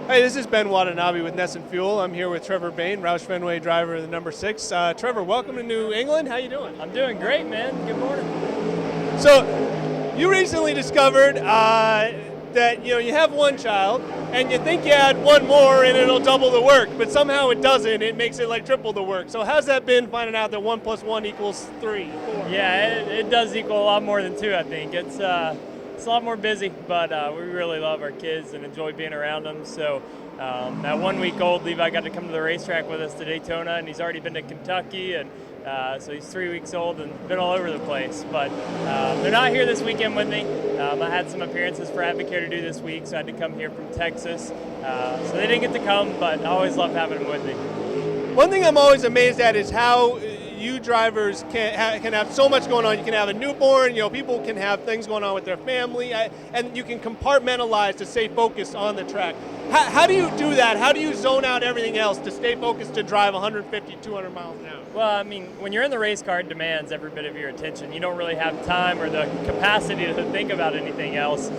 Hey, this is Ben Watanabe with Ness and Fuel. I'm here with Trevor Bayne, Roush Fenway driver of the number 6. Trevor, welcome to New England. How you doing? I'm doing great, man. Good morning. So, you recently discovered that you have one child, and you think you add one more and it'll double the work, but somehow it doesn't. It makes it like triple the work. So, how's that been finding out that 1 + 1 = 3, 4? Yeah, it does equal a lot more than 2, I think. It's a lot more busy, but we really love our kids and enjoy being around them. So at 1 week old, Levi got to come to the racetrack with us to Daytona, and he's already been to Kentucky, and so he's 3 weeks old and been all over the place. But they're not here this weekend with me. I had some appearances for Advocare to do this week, so I had to come here from Texas. So they didn't get to come, but I always love having them with me. One thing I'm always amazed at is how you drivers can have so much going on. You can have a newborn, people can have things going on with their family, and you can compartmentalize to stay focused on the track. How do you do that? How do you zone out everything else to stay focused to drive 150, 200 miles an hour? Well, I mean, when you're in the race car, it demands every bit of your attention. You don't really have time or the capacity to think about anything else.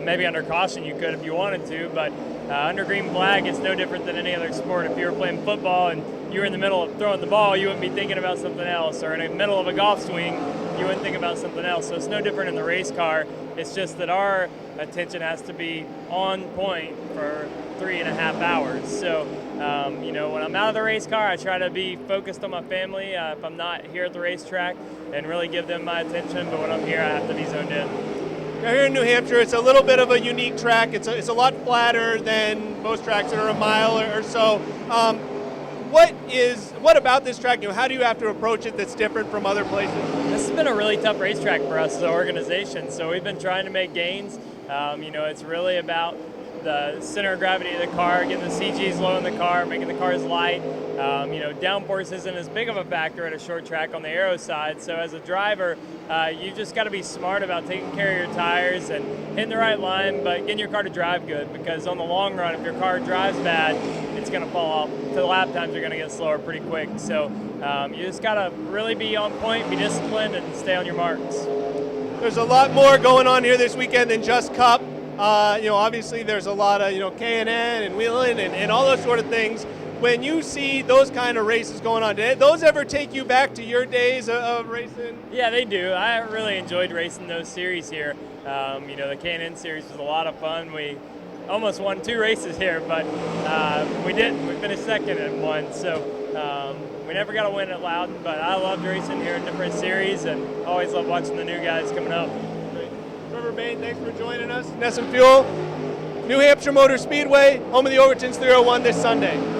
Maybe under caution you could if you wanted to, but under green flag, it's no different than any other sport. If you were playing football and you were in the middle of throwing the ball, you wouldn't be thinking about something else. Or in the middle of a golf swing, you wouldn't think about something else. So it's no different in the race car. It's just that our attention has to be on point for 3.5 hours. So, when I'm out of the race car, I try to be focused on my family if I'm not here at the racetrack and really give them my attention. But when I'm here, I have to be zoned in. Now here in New Hampshire, it's a little bit of a unique track. It's a lot flatter than most tracks that are a mile or so. What about this track? How do you have to approach it that's different from other places? This has been a really tough racetrack for us as an organization. So we've been trying to make gains. It's really about the center of gravity of the car, getting the CGs low in the car, making the cars light. Downforce isn't as big of a factor at a short track on the aero side. So as a driver, you just got to be smart about taking care of your tires and hitting the right line, but getting your car to drive good, because on the long run, if your car drives bad, it's going to fall off. So the lap times are going to get slower pretty quick. So you just got to really be on point, be disciplined, and stay on your marks. There's a lot more going on here this weekend than just Cup. Obviously there's a lot of, K&N and Wheeling and all those sort of things. When you see those kind of races going on, did those ever take you back to your days of racing? Yeah, they do. I really enjoyed racing those series here. The K&N series was a lot of fun. We almost won 2 races here, but we didn't. We finished second in one, so we never got a win at Loudon, but I loved racing here in different series and always love watching the new guys coming up. Trevor Bayne, thanks for joining us. Ness and Fuel, New Hampshire Motor Speedway, home of the Overtons 301 this Sunday.